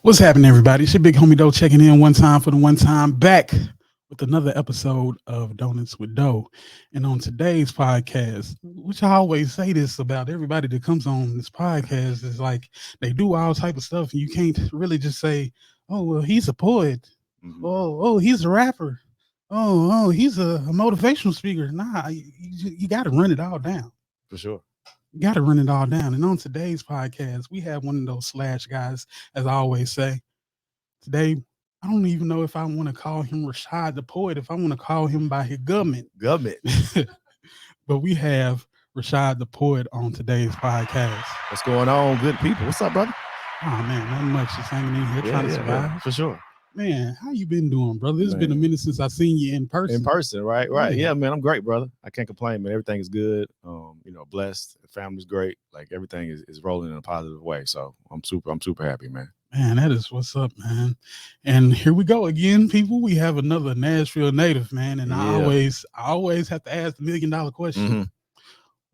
What's happening, everybody? It's your big homie Doe checking in one time for the one time, back with another episode of Donuts with Doe. And on today's podcast, which I always say this about everybody that comes on this podcast, is like they do all type of stuff, and you can't really just say, "Oh, well, he's a poet," "Oh, he's a rapper," he's a motivational speaker." Nah, you got to run it all down. For sure. You got to run it all down. And on today's podcast, we have one of those slash guys, as I always say. Today, I don't even know if I want to call him Rashad the Poet, if I want to call him by his government. But we have Rashad the Poet on today's podcast. What's going on, good people? What's up, brother? Oh, man, nothing much. Just hanging in here trying to survive. Yeah, for sure. Man, how you been doing, brother? It's been a minute since I seen you in person. In person, right. Yeah, man, I'm great, brother. I can't complain, man. Everything is good. Blessed. The family's great. Like everything is rolling in a positive way. So I'm super happy, man. Man, that is what's up, man. And here we go again, people. We have another Nashville native, man. And I always have to ask the $1 million question. Mm-hmm.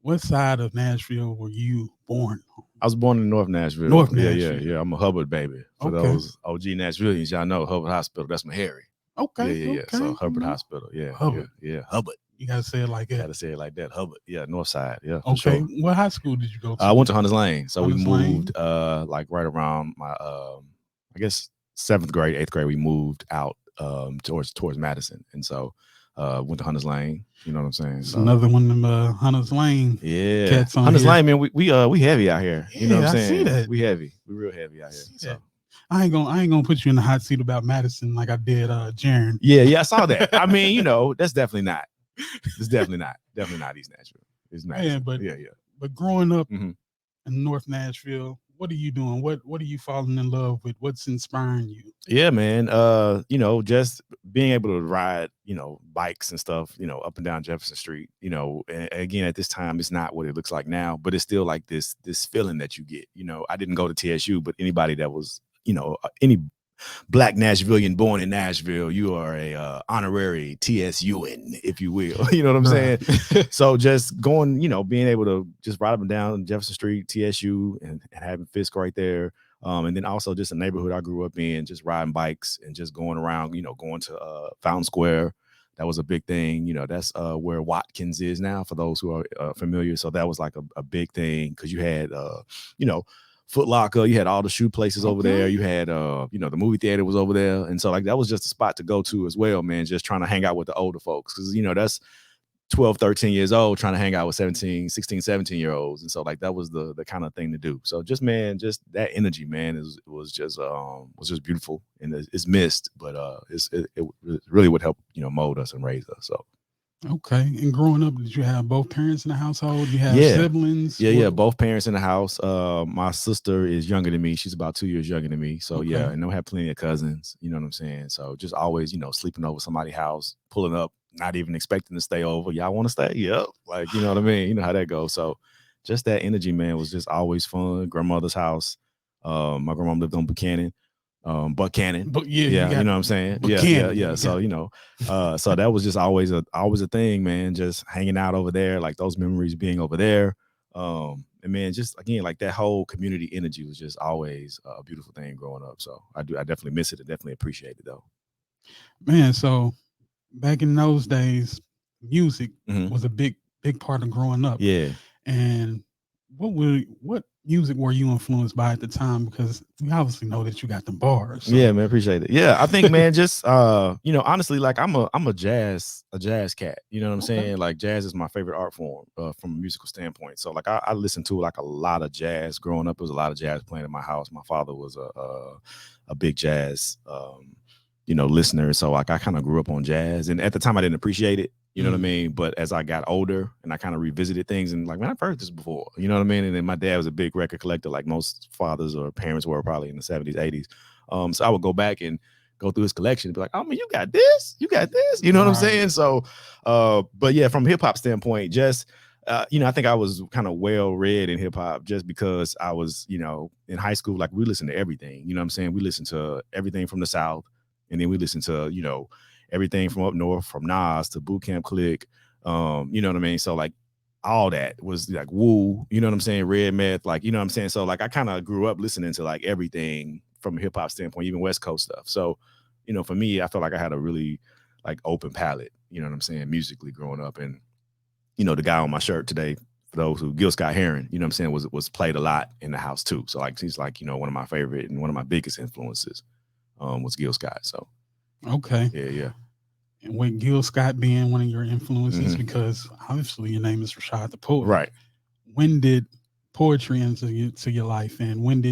What side of Nashville were you born on? I was born in North Nashville. North Nashville. Yeah. I'm a Hubbard baby. For those OG Nashvilleians, y'all know Hubbard Hospital. That's my Harry. Okay. Yeah. So Hubbard Hospital. Yeah. Hubbard. Yeah. Hubbard. You gotta say it like that. Gotta say it like that. Hubbard. Yeah. North side. Yeah. Okay. Sure. What high school did you go to? I went to Hunters Lane. So Hunters we moved like right around my I guess 7th grade, 8th grade. We moved out towards Madison, and so went to Hunters Lane. You know what I'm saying? It's another one of them Hunters Lane. Yeah, cats on Hunters here. Lane, man. We heavy out here. You know what I'm saying? I see that. We heavy. We real heavy out here. So. I ain't gonna put you in the hot seat about Madison like I did Jaren. Yeah, I saw that. I mean, that's definitely not. It's definitely not East Nashville. It's not. Yeah, but growing up in North Nashville, what are you doing? What are you falling in love with? What's inspiring you? Yeah, man. Just being able to ride, bikes and stuff, up and down Jefferson Street, and again, at this time, it's not what it looks like now, but it's still like this feeling that you get. I didn't go to TSU, but anybody that was, any Black Nashvilleian born in Nashville, you are a honorary TSUan, if you will. You know what I'm saying? So just going, being able to just ride up and down Jefferson Street, TSU, and having Fisk right there. And then also just a neighborhood I grew up in, just riding bikes and just going around, going to Fountain Square. That was a big thing. That's where Watkins is now, for those who are familiar. So that was like a big thing, because you had, Foot Locker, you had all the shoe places over there. You had, the movie theater was over there. And so like, that was just a spot to go to as well, man, just trying to hang out with the older folks. Cause that's 12, 13 years old, trying to hang out with 17, 16, 17-year-olds. And so like, that was the kind of thing to do. So just that energy, man, was just beautiful, and it's missed, but it really would help, mold us and raise us. So. Okay. And growing up, did you have both parents in the household? You have siblings? Yeah, both parents in the house. My sister is younger than me. She's about 2 years younger than me. So yeah, and I have plenty of cousins. You know what I'm saying? So just always, sleeping over somebody's house, pulling up, not even expecting to stay over. Y'all want to stay? Yep. Like, you know what I mean? You know how that goes. So just that energy, man, was just always fun. Grandmother's house. My grandma lived on Buchanan. Buchanan. You know what I'm saying? Buchanan. Yeah. So, so that was just always a thing, man, just hanging out over there, like those memories being over there. And man, just again, like that whole community energy was just always a beautiful thing growing up. So I definitely miss it. I definitely appreciate it though. Man, so back in those days, music was a big part of growing up. Yeah. And what music were you influenced by at the time? Because we obviously know that you got the bars. So. Yeah, man, appreciate it. Yeah, I think, man, just honestly, like I'm a jazz cat. You know what I'm saying? Like jazz is my favorite art form from a musical standpoint. So like I listened to like a lot of jazz growing up. There was a lot of jazz playing in my house. My father was a big jazz listener. So like I kind of grew up on jazz, and at the time I didn't appreciate it. You know what I mean? But as I got older and I kind of revisited things and like, man, I've heard this before. You know what I mean? And then my dad was a big record collector, like most fathers or parents were probably in the 70s, 80s. So I would go back and go through his collection and be like, oh, man, you got this? You know what I'm saying? So, but yeah, from a hip hop standpoint, just, I think I was kind of well read in hip hop just because I was, in high school, like we listened to everything. You know what I'm saying? We listened to everything from the South, and then we listened to, everything from up north, from Nas to Boot Camp Click, you know what I mean? So like all that was like woo, you know what I'm saying? Red Meth, like, you know what I'm saying? So like I kind of grew up listening to like everything from a hip hop standpoint, even West Coast stuff. So, for me, I felt like I had a really like open palette, you know what I'm saying, musically growing up. And, the guy on my shirt today, for those who Gil Scott Heron, you know what I'm saying, was played a lot in the house too. So like he's like, one of my favorite and one of my biggest influences was Gil Scott. So Okay. yeah. And with Gil Scott being one of your influences, Mhm. because obviously your name is Rashad the Poet. Right. When did poetry enter to your life, and when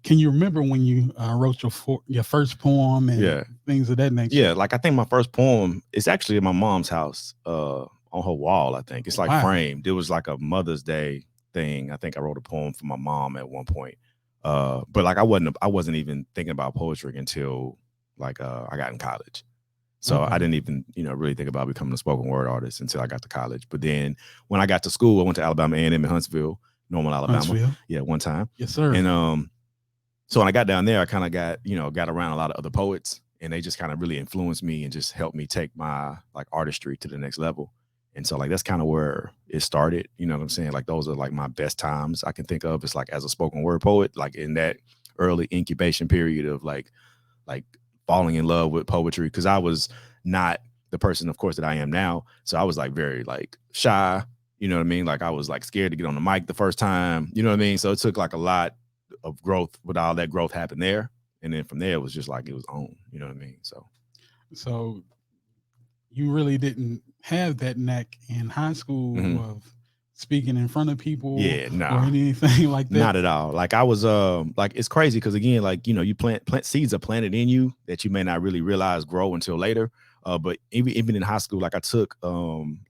can you remember when you wrote your first poem and Yeah. things of that nature? Yeah, like I think my first poem is actually in my mom's house, on her wall. I think it's like Wow. framed. It was like a Mother's Day thing. I think I wrote a poem for my mom at one point. But like I wasn't even thinking about poetry until like I got in college. So Okay. I didn't even, really think about becoming a spoken word artist until I got to college. But then when I got to school, I went to Alabama A&M in Huntsville, Normal, Alabama. Huntsville. Yeah, one time. Yes, sir. And so when I got down there, I kind of got around a lot of other poets, and they just kind of really influenced me and just helped me take my like artistry to the next level. And so like that's kind of where it started. You know what I'm saying? Like those are like my best times I can think of. It's like as a spoken word poet, like in that early incubation period of like falling in love with poetry, because I was not the person, of course, that I am now. So I was like very like shy. You know what I mean? Like I was like scared to get on the mic the first time. You know what I mean? So it took like a lot of growth, but all that growth happened there. And then from there, it was just like it was on. You know what I mean? So you really didn't have that knack in high school Mhm. of speaking in front of people Yeah, or nah. anything like that? Not at all. Like I was like it's crazy because again, like you plant seeds are planted in you that you may not really realize grow until later. But even in high school, like I took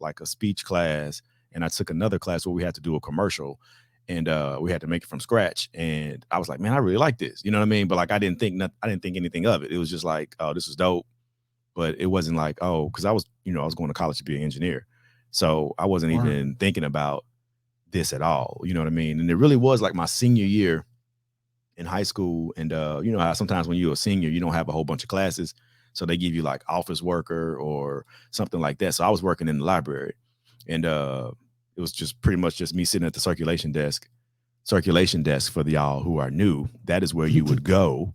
like a speech class, and I took another class where we had to do a commercial, and we had to make it from scratch. And I was like, man, I really like this. You know what I mean? But like I didn't think anything of it. It was just like, oh, this is dope. But it wasn't like, oh, because I was going to college to be an engineer. So I wasn't Word. even thinking about this at all. You know what I mean? And it really was like my senior year in high school. And you know how sometimes when you're a senior, you don't have a whole bunch of classes. So they give you like office worker or something like that. So I was working in the library, and it was just pretty much just me sitting at the circulation desk. Circulation desk, for the y'all who are new, that is where you would go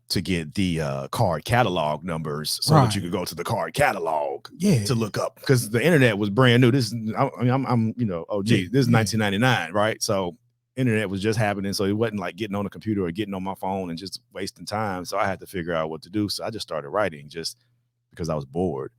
to get the card catalog numbers so that you Right. could go to the card catalog Yeah. to look up, because the internet was brand new. I'm OG. Yeah, This is yeah. 1999, right? So internet was just happening, so it wasn't like getting on a computer or getting on my phone and just wasting time. So I had to figure out what to do. So I just started writing just because I was bored,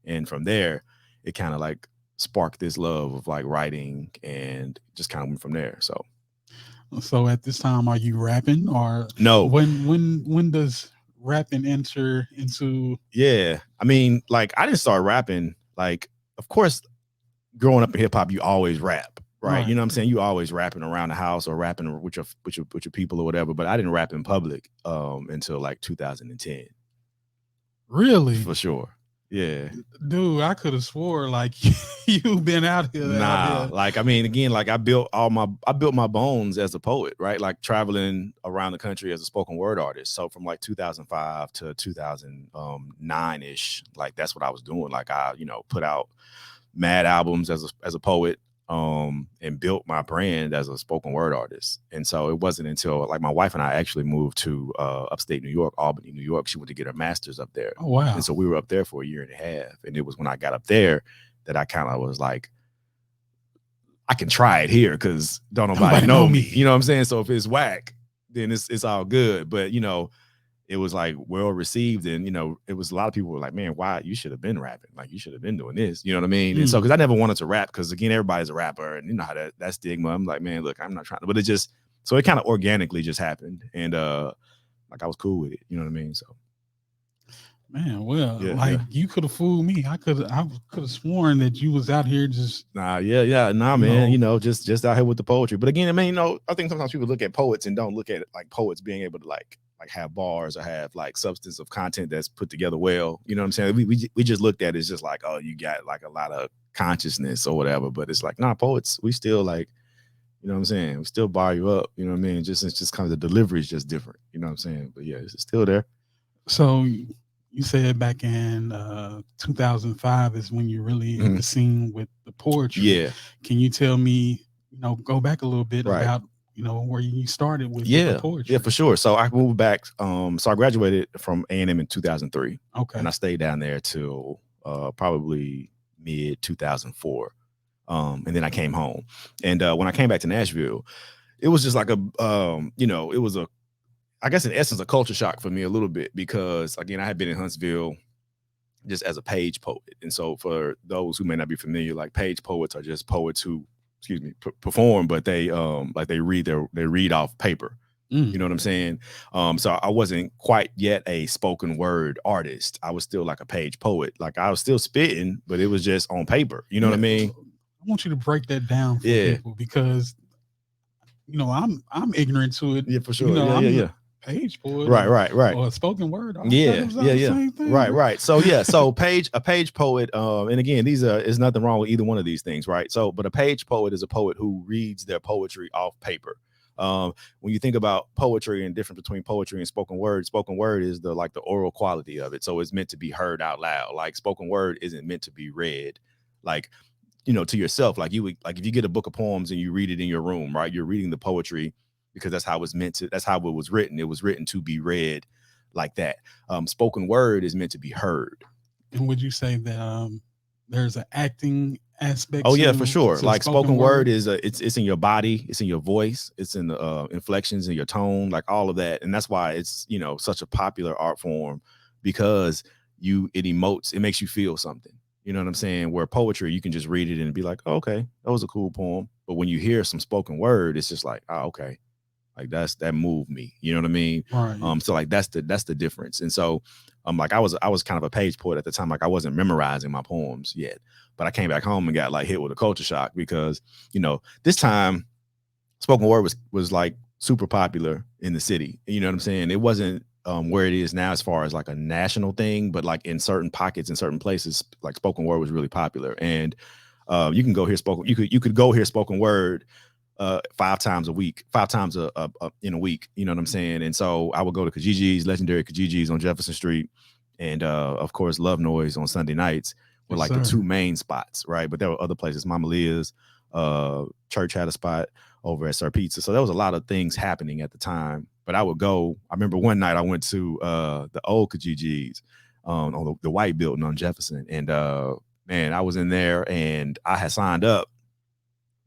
and from there, it kind of like sparked this love of like writing, and just kind of went from there. So at this time, are you rapping, or No, when does rapping enter into? yeah. I mean, like I didn't start rapping. Like, of course, growing up in hip hop, you always rap, right? You Right. know what I'm saying? You always rapping around the house or rapping with your people or whatever. But I didn't rap in public until like 2010, Really? for sure. Yeah. Dude, I could have swore like you've been out here, out Nah, here. like I mean, again, like I built my bones as a poet, right? Like traveling around the country as a spoken word artist. So from like 2005 to 2009 ish, like that's what I was doing. Like I, put out mad albums as a poet, and built my brand as a spoken word artist. And so it wasn't until like my wife and I actually moved to upstate New York, Albany, New York. She went to get her master's up there, Oh wow. and so we were up there for a year and a half. And it was when I got up there that I kind of was like, I can try it here because don't nobody know me. You know what I'm saying? So if it's whack, then it's all good. But it was like well received, and it was a lot of people were like, man, why you should have been rapping, like you should have been doing this, you know what I mean? And so because I never wanted to rap, because again, everybody's a rapper, and you know how that stigma. I'm like, man, look, I'm not trying to, but it just, so it kind of organically just happened, and like I was cool with it, you know what I mean? So Man, well, yeah, like yeah. you could have fooled me. I could have sworn that you was out here just Nah, you man, know. just out here with the poetry. But again, I mean, I think sometimes people look at poets and don't look at it like poets being able to like have bars or have like substance of content that's put together well. You know what I'm saying? We just looked at it as just like, oh, you got like a lot of consciousness or whatever. But it's like, nah, poets, we still like, you know what I'm saying? We still bar you up. You know what I mean? Just it's just kind of the delivery is just different. You know what I'm saying? But yeah, it's still there. So you said back in 2005 is when you really hit the scene with the poetry. Yeah. Can you tell me, go back a little bit Right. about, where you started with the Yeah, yeah, poetry. for sure. So I moved back. So I graduated from A&M in 2003, Okay. and I stayed down there till probably mid 2004. And then I came home. And when I came back to Nashville, it was just like it was I guess in essence, a culture shock for me a little bit because again, I had been in Huntsville just as a page poet. And so for those who may not be familiar, like page poets are just poets who, excuse me, perform, but they like they read off paper. You know what I'm saying? So I wasn't quite yet a spoken word artist. I was still like a page poet. Like I was still spitting, but it was just on paper. You know what I mean? I want you to break that down for Yeah. people because I'm ignorant to it. Yeah, for sure. Yeah, I'm yeah, the yeah. page poet Right. or a spoken word artist. Yeah, That yeah, the yeah. same thing, Right, bro. right. So yeah, so a page poet, and again, these is nothing wrong with either one of these things, right? So, but a page poet is a poet who reads their poetry off paper. When you think about poetry and difference between poetry and spoken word is the oral quality of it. So it's meant to be heard out loud. Like spoken word isn't meant to be read, like to yourself. Like you would, like if you get a book of poems and you read it in your room, right? You're reading the poetry because that's how it was meant to. That's how it was written. It was written to be read like that. Spoken word is meant to be heard. And would you say that there's an acting aspect Oh yeah, for sure. to Like spoken spoken word word? is it's in your body, it's in your voice, it's in the inflections in your tone, like all of that, and that's why it's such a popular art form because it emotes, it makes you feel something. You know what I'm saying? Where poetry, you can just read it and be like, oh, okay, that was a cool poem. But when you hear some spoken word, it's just like, oh, okay, like that moved me. You know what I mean? Right. So like that's the difference. And so like I was kind of a page poet at the time. Like I wasn't memorizing my poems yet, but I came back home and got like hit with a culture shock because this time spoken word was like super popular in the city. You know what I'm saying? It wasn't where it is now as far as like a national thing, but like in certain pockets, in certain places, like spoken word was really popular. And you can go hear spoken. You could go hear spoken word 5 times a week, 5 times in a week. You know what I'm saying? And so I would go to Kijij's, legendary Kijij's on Jefferson Street, and of course Love Noise on Sunday nights were Yes, like the sir. two main spots, right? But there were other places. Mama Leah's church had a spot over at Sir Pizza. So there was a lot of things happening at the time. But I would go. I remember one night I went to the old Kijij's on the white building on Jefferson, and man, I was in there and I had signed up,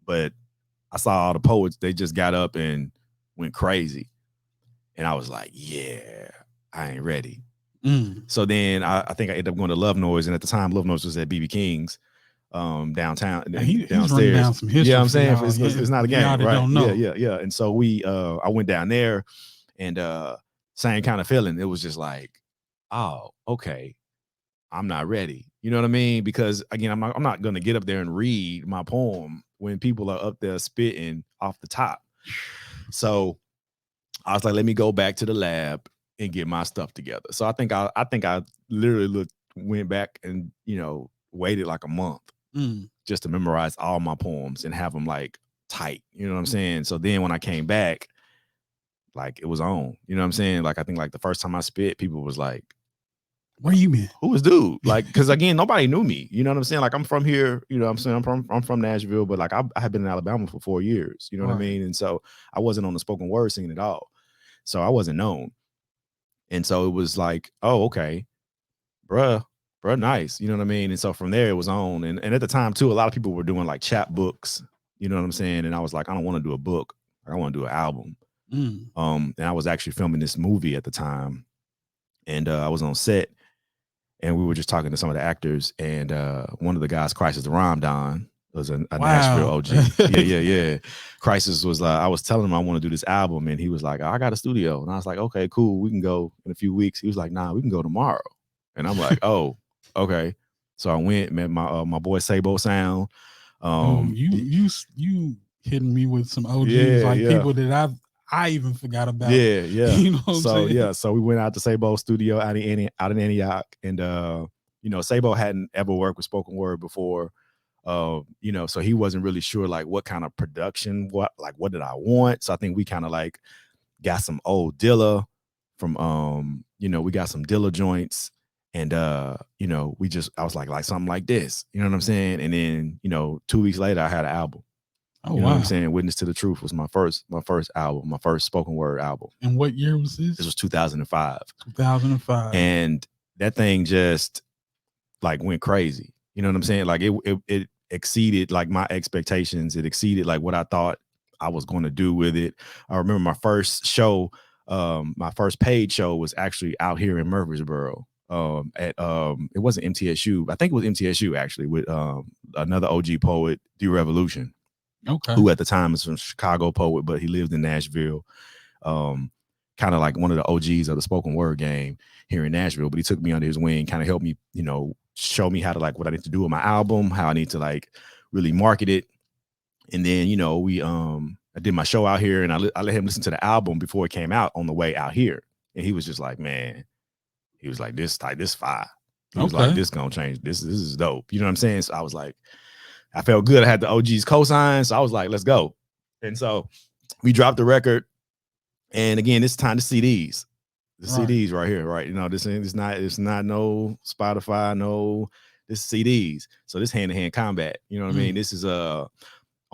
but I saw all the poets, they just got up and went crazy. And I was like, yeah, I ain't ready. So then I think I ended up going to Love Noise. And at the time, Love Noise was at BB King's downtown and He's running downstairs. down some Yeah, history I'm for saying y'all. it's not a Y'all game, that right? don't Yeah, know. yeah. And so I went down there and same kind of feeling. It was just like, oh, okay, I'm not ready. You know what I mean? Because again, I'm not going to get up there and read my poem when people are up there spitting off the top. So I was like, let me go back to the lab and get my stuff together. So I literally went back and waited like a month just to memorize all my poems and have them like tight. You know what I'm saying? So then when I came back, like it was on. You know what I'm saying? Like I think like the first time I spit, people was like, Where you been? who was dude? Like, because again, nobody knew me. You know what I'm saying? Like I'm from here. You know what I'm saying? I'm from Nashville, but like I had been in Alabama for 4 years. You know what I Right. mean? And so I wasn't on the spoken word scene at all. So I wasn't known. And so it was like, oh, okay, bruh, nice. You know what I mean? And so from there it was on. And at the time too, a lot of people were doing like chap books. You know what I'm saying? And I was like, I don't want to do a book. I want to do an album. And I was actually filming this movie at the time. And I was on set and we were just talking to some of the actors. And one of the guys, Crisis the Ramadan, was a Nashville Wow. OG. Yeah. Crisis was like, I was telling him I want to do this album, and he was like, I got a studio. And I was like, okay, cool. We can go in a few weeks. He was like, nah, we can go tomorrow. And I'm like, oh, okay. So I went, met my boy Sabo Sound. You hitting me with some OGs, Yeah, like yeah. people that I even forgot about. Yeah. You know what I'm So saying? yeah, so we went out to Sabo studio out in Antioch, and Sabo hadn't ever worked with spoken word before. So he wasn't really sure like what kind of production, what did I want. So I think we kind of like got some old Dilla from we got some Dilla joints, and I was like something like this, you know what I'm saying? And then 2 weeks later I had an album. Oh, You know what I'm wow. saying? Witness to the Truth was my first album, my first spoken word album. And what year was This this? was 2005. 2005. And that thing just like went crazy. You know what I'm saying? Like it exceeded like my expectations. It exceeded like what I thought I was going to do with it. I remember my first show, my first paid show was actually out here in Murfreesboro. At it wasn't MTSU. I think it was MTSU actually with another OG poet, D.O.U.G.H, Okay. who at the time was from Chicago poet, but he lived in Nashville. Kind of like one of the OGs of the spoken word game here in Nashville. But he took me under his wing, kind of helped me, you know, show me how to like what I need to do with my album, how I need to like really market it. And then, you know, I did my show out here, and I let him listen to the album before it came out on the way out here. And he was just like, man, he was like, this fire. He was like, Okay. this gonna change. This is dope. You know what I'm saying? So I was like, I felt good. I had the OG's cosign. So I was like, let's go. And so we dropped the record. And again, this time the CDs. The Right. CDs right here, right? You know, it's not no Spotify, no, this CDs. So this hand-to-hand combat. You know what I mean? This is on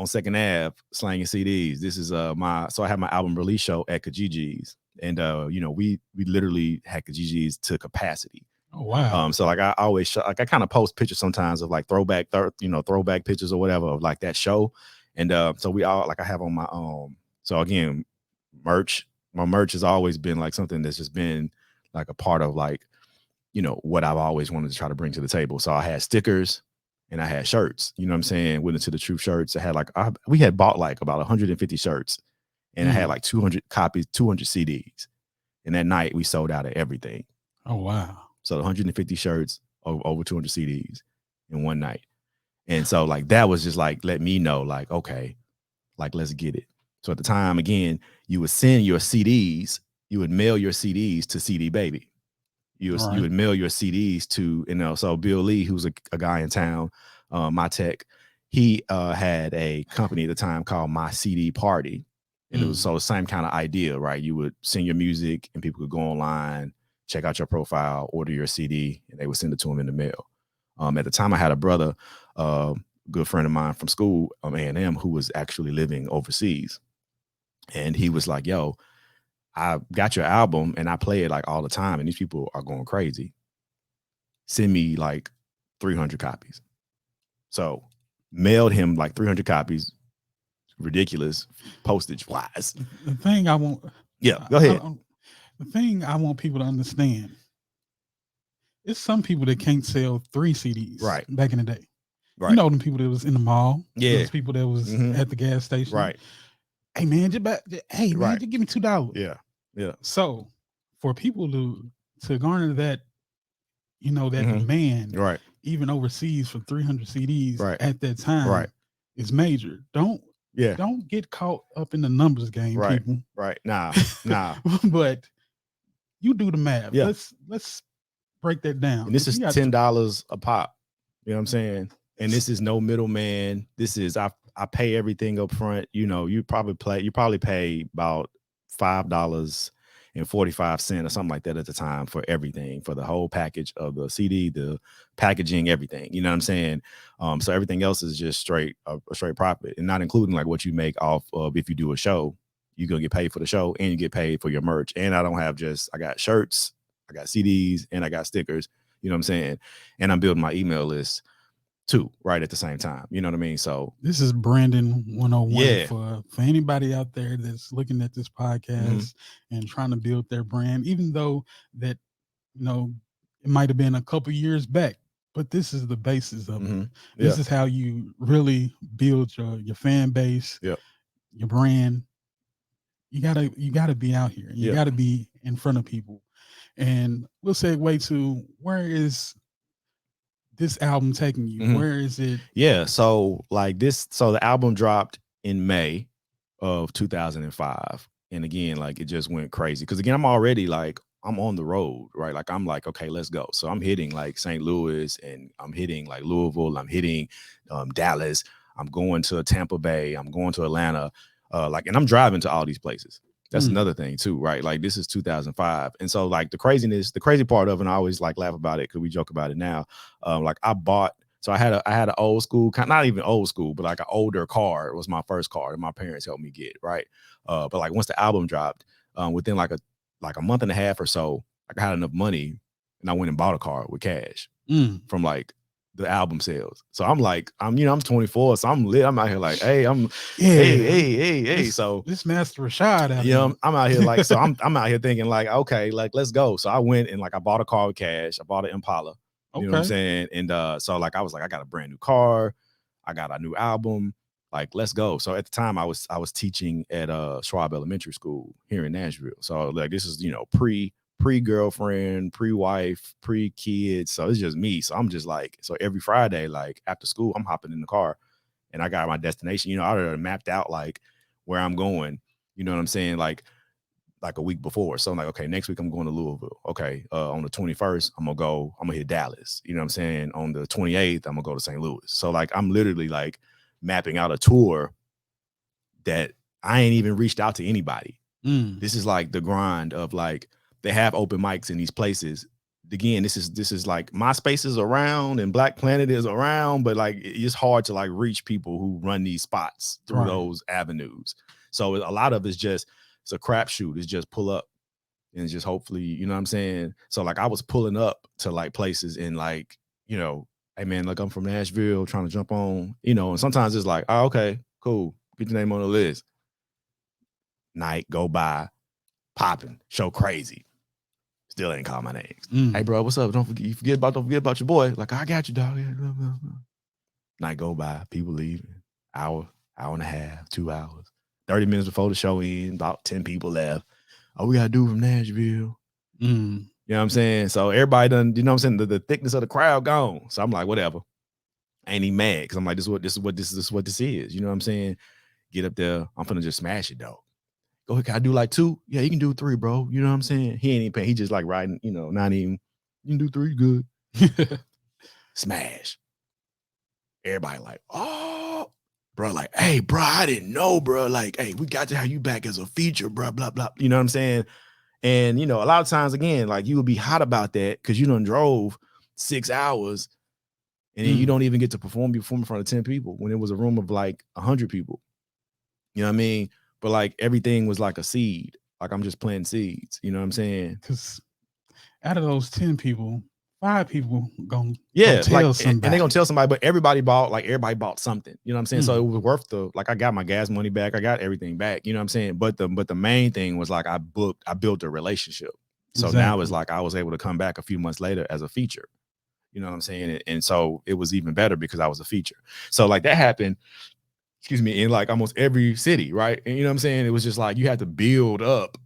Second Ave, slanging CDs. This is so I have my album release show at Kijij's. And you know, we literally had Kijij's to capacity. Oh, wow. So like I always like I kind of post pictures sometimes of like throwback pictures or whatever of like that show. And so we all like I have on my so again, merch. My merch has always been like something that's just been like a part of like, you know, what I've always wanted to try to bring to the table. So I had stickers and I had shirts, you know what I'm saying? Witness to the Truth shirts. I had like, we had bought like about 150 shirts, and I had like 200 copies, 200 CDs. And that night we sold out of everything. Oh, wow. So 150 shirts, over 200 CDs in one night. And so like, that was just like, let me know like, okay, like, let's get it. So at the time, again, you would send your CDs, you would mail your CDs to CD Baby. You would mail your CDs to, you know, so Bill Lee, who's a guy in town, my tech, he had a company at the time called My CD Party. And it was so the same kind of idea, right? You would send your music and people could go online, check out your profile, order your CD, and they would send it to them in the mail. At the time, I had a brother, good friend of mine from school, A&M, who was actually living overseas. And he was like, yo, I got your album and I play it like all the time, and these people are going crazy. Send me like 300 copies. So mailed him like 300 copies. Ridiculous postage wise. The thing I want. Yeah, go ahead. The thing I want people to understand is some people that can't sell 3 CDs Right. back in the day. Right. You know them people that was in the mall. Yeah. Those people that was at the gas station. Right. Hey man, just give me $2. Yeah. Yeah. So for people to garner that, you know, that demand, right, even overseas for 300 CDs Right. at that time, Right. is major. Don't get caught up in the numbers game, Right. people. Right. Nah. But you do the math. Yeah. Let's break that down. And this is $10 a pop. You know what I'm saying? And this is no middleman. This is I pay everything up front. You know, you probably pay about $5.45 or something like that at the time for everything, for the whole package of the CD, the packaging, everything. You know what I'm saying? So everything else is just straight profit, and not including like what you make off of if you do a show. You're gonna get paid for the show and you get paid for your merch. And I got shirts, I got CDs, and I got stickers. You know what I'm saying? And I'm building my email list too, right at the same time. You know what I mean? So this is Brandon 101 for anybody out there that's looking at this podcast and trying to build their brand, even though that, you know, it might have been a couple years back, but this is the basis of it. This is how you really build your fan base, your brand. You gotta be out here. You gotta be in front of people. And we'll segue to, where is this album taking you? Where is it? Yeah. So like so the album dropped in May of 2005. And again, like it just went crazy. Cause again, I'm already like, I'm on the road, right? Like I'm like, okay, let's go. So I'm hitting like St. Louis, and I'm hitting like Louisville. I'm hitting Dallas. I'm going to Tampa Bay. I'm going to Atlanta. And I'm driving to all these places. That's another thing too, right? Like this is 2005. And so like the crazy part of it, and I always like laugh about it because we joke about it now. Like I bought So I had an old school, not even old school, but like an older car. It was my first car that my parents helped me get, right? But like once the album dropped, within like a month and a half or so, like I had enough money and I went and bought a car with cash from like the album sales. So I'm 24, so I'm lit. I'm out here like, hey, hey. So this Master Rashad out you know, here. I'm out here like, so I'm out here thinking like, okay, like let's go. So I went and like I bought a car with cash. I bought an Impala. You know what I'm Okay. saying? And so like I was like, I got a brand new car, I got a new album. Like, let's go. So at the time I was teaching at Schwab Elementary School here in Nashville. So like this is, pre-girlfriend, pre-wife, pre-kids. So it's just me. So I'm just like, so every Friday, like after school, I'm hopping in the car and I got my destination. I already mapped out like where I'm going. You know what I'm saying? Like a week before. So I'm like, okay, next week I'm going to Louisville. Okay. On the 21st, I'm gonna hit Dallas. You know what I'm saying? On the 28th, I'm gonna go to St. Louis. So like I'm literally like mapping out a tour that I ain't even reached out to anybody. This is like the grind of like they have open mics in these places. Again, this is like MySpace is around and Black Planet is around, but like it's hard to like reach people who run these spots through those avenues. So a lot of it's a crapshoot. It's just pull up and it's just hopefully, you know what I'm saying? So like I was pulling up to like places and like, hey man, like I'm from Nashville trying to jump on, and sometimes it's like, oh, okay, cool. Get your name on the list. Night go by, popping, show crazy. Still ain't call my name. Hey, bro, what's up? Don't forget about your boy. Like, I got you, dog. Night go by, people leaving. Hour and a half, 2 hours. 30 minutes before the show ends, about 10 people left. Oh, we gotta do from Nashville. You know what I'm saying? So everybody done, you know what I'm saying? The thickness of the crowd gone. So I'm like, whatever. I ain't even mad because I'm like, this is what this is. You know what I'm saying? Get up there. I'm finna just smash it though. Go ahead, can I do like 2? Yeah, you can do 3, bro. You know what I'm saying? He ain't even paying. He just like riding, not even, you can do 3, good. Smash. Everybody like, oh, bro, like, hey, bro, I didn't know, bro. Like, hey, we got to have you back as a feature, bro, blah, blah. You know what I'm saying? And, a lot of times, again, like you would be hot about that because you done drove 6 hours and then you don't even get to perform in front of 10 people when it was a room of like 100 people. You know what I mean? But like everything was like a seed. Like I'm just planting seeds. You know what I'm saying? Because out of those 10 people, 5 people gonna tell somebody. And they're gonna tell somebody, but everybody bought something. You know what I'm saying? So it was worth I got my gas money back, I got everything back, you know what I'm saying? But the main thing was like I built a relationship. So now it's like I was able to come back a few months later as a feature. You know what I'm saying? And so it was even better because I was a feature. So like that happened, in like almost every city, right? And you know what I'm saying? It was just like you had to build up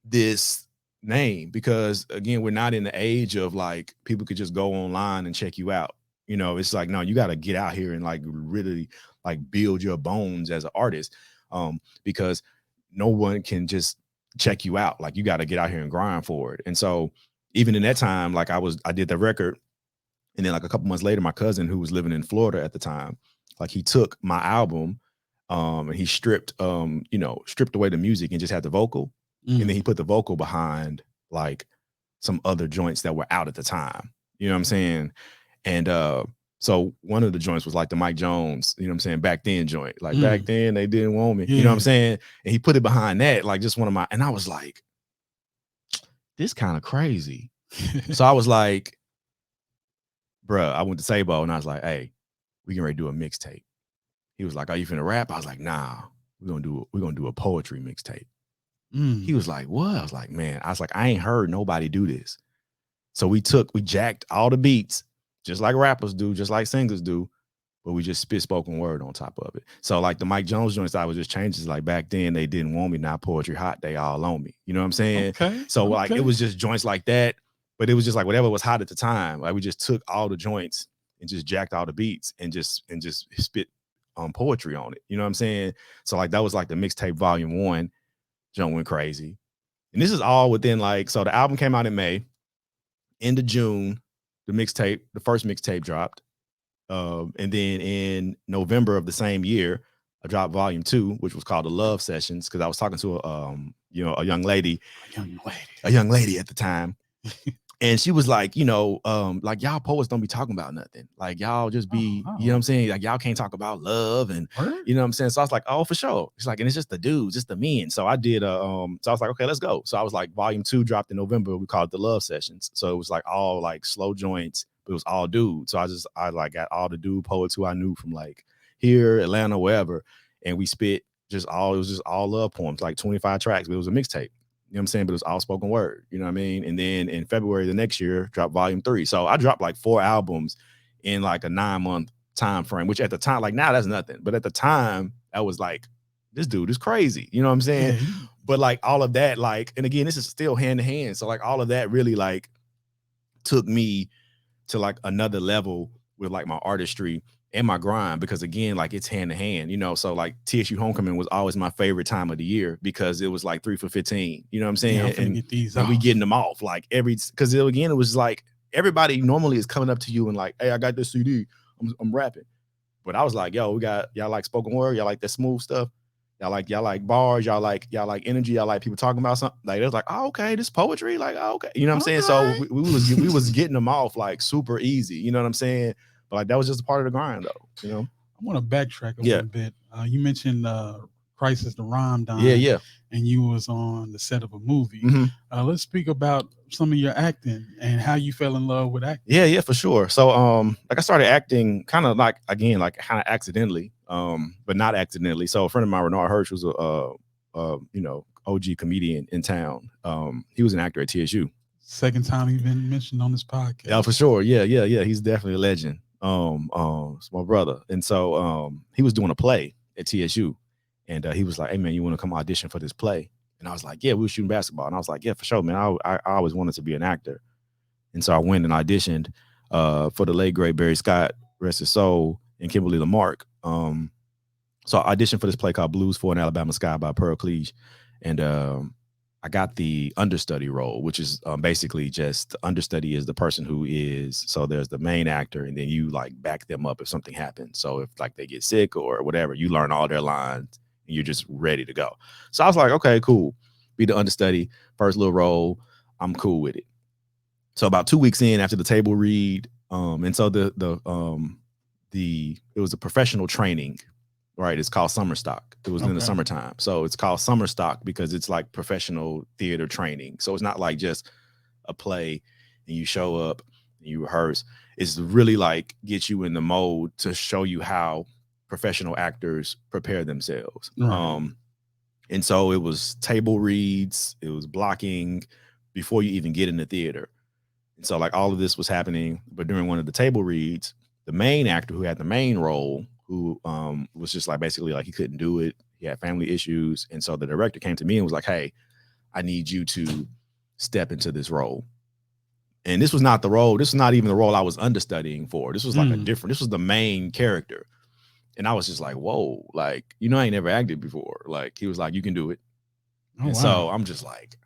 this name because again, we're not in the age of like people could just go online and check you out. It's like, no, you got to get out here and like really like build your bones as an artist. Because no one can just check you out. Like you got to get out here and grind for it. And so even in that time, like I did the record. And then like a couple months later, my cousin who was living in Florida at the time, like he took my album and he stripped away the music and just had the vocal. And then he put the vocal behind like some other joints that were out at the time. You know what I'm saying? And so one of the joints was like the Mike Jones, you know what I'm saying, back then joint. Like back then they didn't want me. You know what I'm saying? And he put it behind that, like just one of my, and I was like, this kind of crazy. So I was like, bruh, I went to Sabo and I was like, hey, we can ready to do a mixtape. He was like, are you finna rap? I was like, nah, we're gonna do a poetry mixtape. He was like, what? I was like, man, I ain't heard nobody do this. So we jacked all the beats, just like rappers do, just like singers do, but we just spit spoken word on top of it. So like the Mike Jones joints, I was just changes. Like back then they didn't want me, now poetry hot, they all on me. You know what I'm saying? Okay. So like it was just joints like that, but it was just like whatever was hot at the time. Like we just took all the joints and just jacked all the beats and just spit poetry on it. You know what I'm saying? So like that was like the mixtape volume 1. Joint went crazy. And this is all within like, so the album came out in May. End of June, the first mixtape dropped. And then in November of the same year, I dropped volume 2, which was called The Love Sessions, because I was talking to a young lady at the time. And she was like, like y'all poets don't be talking about nothing. Like y'all just be, you know what Oh, I'm saying? Like y'all can't talk about love and word? you know what I'm saying? So I was like, oh, for sure. It's like, and it's just the dudes, just the men. So I did so I was like, okay, let's go. So I was like, volume 2 dropped in November. We called it the Love Sessions. So it was like all like slow joints, but it was all dudes. So I like got all the dude poets who I knew from like here, Atlanta, wherever. And we spit it was just all love poems, like 25 tracks, but it was a mixtape. You know what I'm saying? But it was all spoken word. You know what I mean? And then in February the next year, dropped volume 3. So I dropped like 4 albums in like a 9-month time frame, which at the time, like now that's nothing. But at the time, that was like, this dude is crazy. You know what I'm saying? Yeah, But like all of that, like, and again, this is still hand to hand. So like all of that really like took me to like another level with like my artistry and my grind, because again, like it's hand to hand, so like TSU homecoming was always my favorite time of the year because it was like 3 for 15, you know what I'm yeah, I'm saying? finna get these And we off. getting them off like because again, it was like everybody normally is coming up to you and like, hey, I got this CD, I'm rapping. But I was like, yo, we got y'all like spoken word, y'all like that smooth stuff, y'all like bars, y'all like energy, y'all like people talking about something. Like it was like, oh, okay, this poetry, like, oh, okay, you know what I'm All saying? So right. we was getting them off like super easy, you know what I'm saying? But like that was just a part of the grind, though. I want to backtrack a Yeah, little bit. You mentioned Crisis the Rhyme yeah, Dime, yeah. and you was on the set of a movie. Mm-hmm. Let's speak about some of your acting and how you fell in love with acting. Yeah, for sure. So like I started acting kind of like again, like kind of accidentally, but not accidentally. So a friend of mine, Renard Hirsch, was a OG comedian in town. He was an actor at TSU. Second time you've been mentioned on this Yeah, podcast. for sure. Yeah. He's definitely a legend. It's my brother. And so he was doing a play at TSU. And he was like, hey man, you want to come audition for this play? And I was like, yeah, we were shooting basketball. And I was like, yeah, for sure, man. I always wanted to be an actor. And so I went and auditioned for the late great Barry Scott, rest his soul, and Kimberly Lamarck. So I auditioned for this play called Blues for an Alabama Sky by Pearl Cleage. And I got the understudy role, which is basically just the understudy is the person who is, so there's the main actor, and then you like back them up if something happens. So if like they get sick or whatever, you learn all their lines and you're just ready to go. So I was like, okay, cool. Be the understudy, first little role. I'm cool with it. So about 2 weeks in after the table read, and so it was a professional training, right? It's called summer stock. It was in the Okay. summertime. So it's called summer stock because it's like professional theater training. So it's not like just a play and you show up and you rehearse. It's really like get you in the mode to show you how professional actors prepare themselves. Right. And so it was table reads, it was blocking before you even get in the theater. And so like all of this was happening, but during one of the table reads, the main actor who had the main role, who was just like basically like he couldn't do it. He had family issues. And so the director came to me and was like, hey, I need you to step into this role. And this was not the role. This was not even the role I was understudying for. This was like this was the main character. And I was just like, whoa, like, I ain't never acted before. Like he was like, you can do it. Oh, And wow. so I'm just like,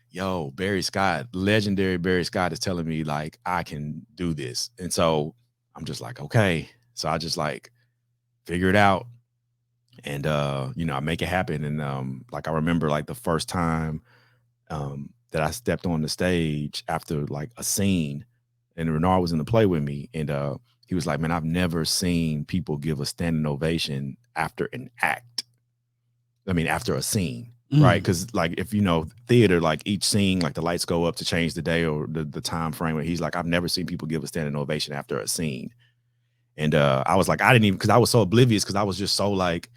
yo, Barry Scott, legendary Barry Scott is telling me like I can do this. And so I'm just like, okay. So I just like figure it out and I make it happen. And like I remember like the first time that I stepped on the stage after like a scene, and Renard was in the play with me, and he was like, man, I've never seen people give a standing ovation after an act. I mean, after a scene. Right, because like if theater, like each scene, like the lights go up to change the day or the time frame. Where he's like, I've never seen people give a standing ovation after a scene, and I was like, I didn't even, because I was so oblivious, because I was just so like,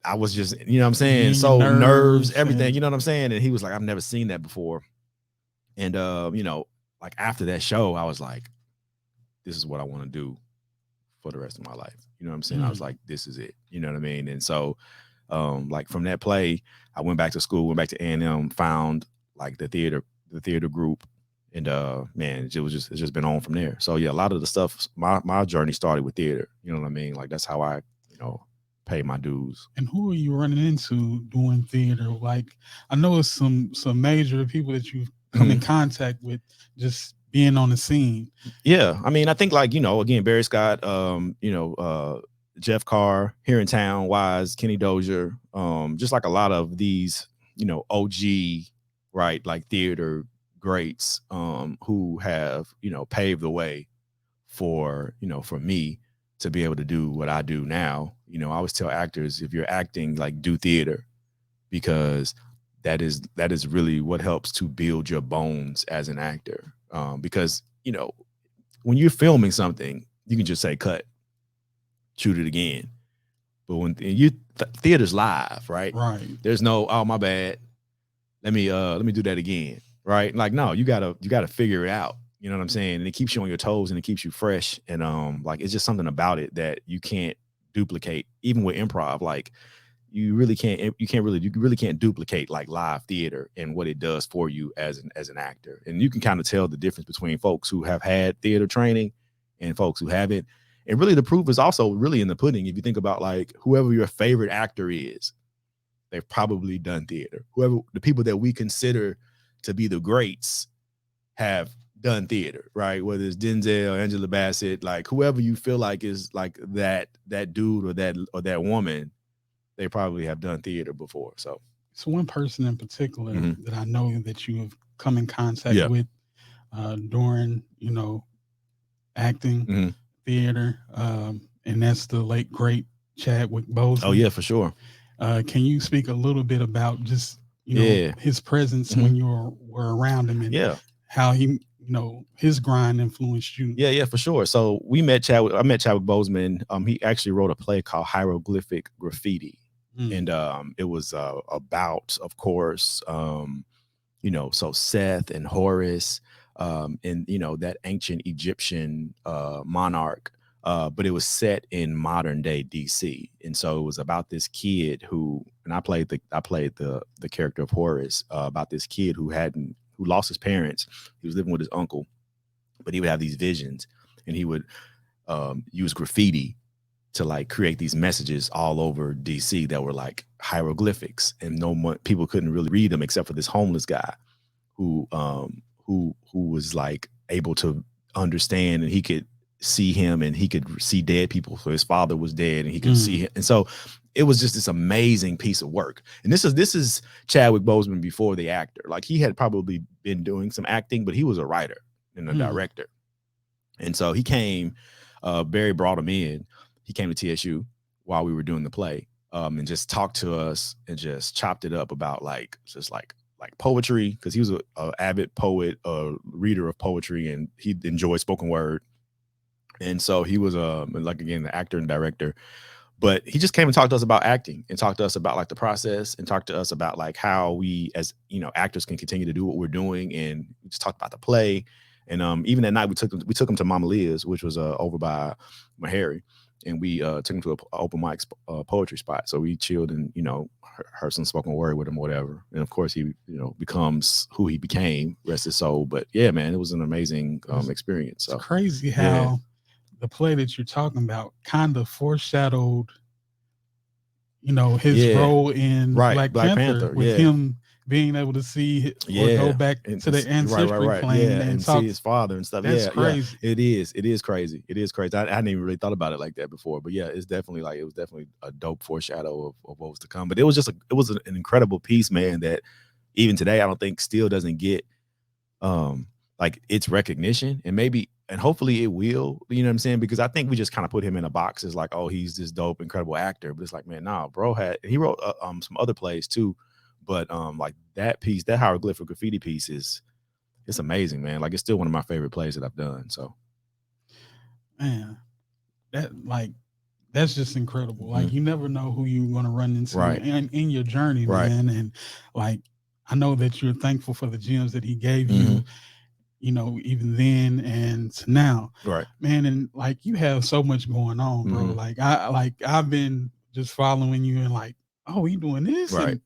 I was just, what I'm saying, In your so nerves, nerves everything, and you know what I'm saying, and he was like, I've never seen that before, and like after that show, I was like, this is what I want to do for the rest of my life. You know what I'm saying? I was like, this is it. You know what I mean? And so like from that play, I went back to school, went back to A&M, found like the theater group, and man, it's just been on from there. So yeah, a lot of the stuff, my journey started with theater. You know what I mean? Like that's how I, pay my dues. And who are you running into doing theater? Like, I know it's some major people that you've come in contact with just being on the scene. Yeah, I mean, I think like again, Barry Scott, Jeff Carr here in town, Wise, Kenny Dozier, just like a lot of these, OG, right, like theater greats who have, paved the way for, for me to be able to do what I do now. I always tell actors, if you're acting, like, do theater, because that is really what helps to build your bones as an actor. Because, when you're filming something, you can just say cut, shoot it again. But when theater's live, right? Right. There's no, oh, my bad, let me do that again, right? Like, no, you gotta figure it out. You know what I'm saying? And it keeps you on your toes and it keeps you fresh. And like, it's just something about it that you can't duplicate, even with improv. Like, you really can't duplicate, like, live theater and what it does for you as an actor. And you can kind of tell the difference between folks who have had theater training and folks who haven't. And really, the proof is also really in the pudding. If you think about, like, whoever your favorite actor is, they've probably done theater. Whoever the people that we consider to be the greats have done theater, right? Whether it's Denzel, Angela Bassett, like, whoever you feel like is like that dude or that woman, they probably have done theater before. So So one person in particular Mhm. that I know that you have come in contact Yeah. with during, acting, Mhm. theater, and that's the late great Chadwick Oh Boseman. yeah, for sure. Can you speak a little bit about just Yeah. his presence when Mhm. you were around him, and Yeah. how he his grind influenced you? Yeah, for sure. So I met Chadwick Boseman. He actually wrote a play called Hieroglyphic Graffiti. Mm, And it was about, of course, so Seth and Horus, and that ancient Egyptian monarch. But it was set in modern day DC, and so it was about this kid and I played the character of Horus, about this kid who lost his parents. He was living with his uncle, but he would have these visions, and he would use graffiti to, like, create these messages all over DC that were like hieroglyphics, and people couldn't really read them except for this homeless guy who was, like, able to understand, and he could see him, and he could see dead people. So his father was dead, and he could see mm, him. And so it was just this amazing piece of work. And this is Chadwick Boseman before the actor. Like, he had probably been doing some acting, but he was a writer and a mm. director. And so he came, Barry brought him in. He came to TSU while we were doing the play, and just talked to us and just chopped it up about, like, just like poetry, because he was a avid poet, a reader of poetry, and he enjoyed spoken word. And so he was, like, again, the actor and director. But he just came and talked to us about acting, and talked to us about, like, the process, and talked to us about, like, how we, as actors, can continue to do what we're doing. And we just talked about the play. And even that night, we took him to Mama Lia's, which was over by Meharry, and we took him to an open mic poetry spot. So we chilled and heard some spoken word with him or whatever. And of course, he becomes who he became, rest his soul. But yeah, man, it was an amazing experience. It's So crazy yeah, how the play that you're talking about kind of foreshadowed, his yeah, role in right, Black Black Panther, Panther, with yeah. him being able to see or go Yeah, back to the right, ancestry right, plane yeah, and and see talk. his father and stuff. That's Yeah, yeah, crazy. it is crazy. It is crazy. I hadn't even really thought about it like that before, but yeah, it was definitely a dope foreshadow of what was to come. But it was an incredible piece, man. That even today, I don't think still doesn't get um like its recognition, and hopefully it will. You know what I'm saying? Because I think we just kind of put him in a box as, like, oh, he's this dope, incredible actor. But it's like, man, nah, bro he wrote some other plays too. But like, that piece, that hieroglyphic graffiti piece, it's amazing, man. Like, it's still one of my favorite plays that I've done. So Man, like that's just incredible. Like, mhm. you never know who you're going to run into Right, in your journey, right. man. And like, I know that you're thankful for the gems that he gave Hmm. you, even then and to now, Right. man. And like, you have so much going on, bro. Hmm. I've been just following you, and like, oh, he doing this, Right. and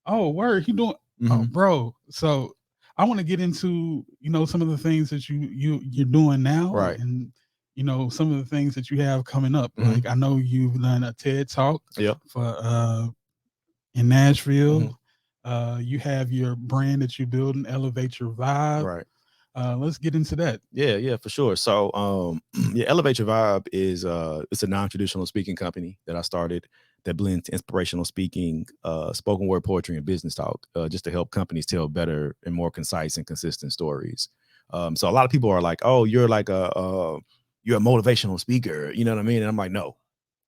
oh, word, he doing, oh, Hmm. bro. So I want to get into, some of the things that you're doing now, Right. and some of the things that you have coming up. Hmm. Like, I know you've done a TED talk Yep. for in Nashville. Hmm. You have your brand that you build and elevate your vibe. Right. Let's get into that. Yeah, for sure. So yeah, Elevate Your Vibe is it's a non-traditional speaking company that I started. that blends inspirational speaking, spoken word poetry, and business talk, just to help companies tell better and more concise and consistent stories. So a lot of people are like, "Oh, you're like you're a motivational speaker," you know what I mean? And I'm like, "No,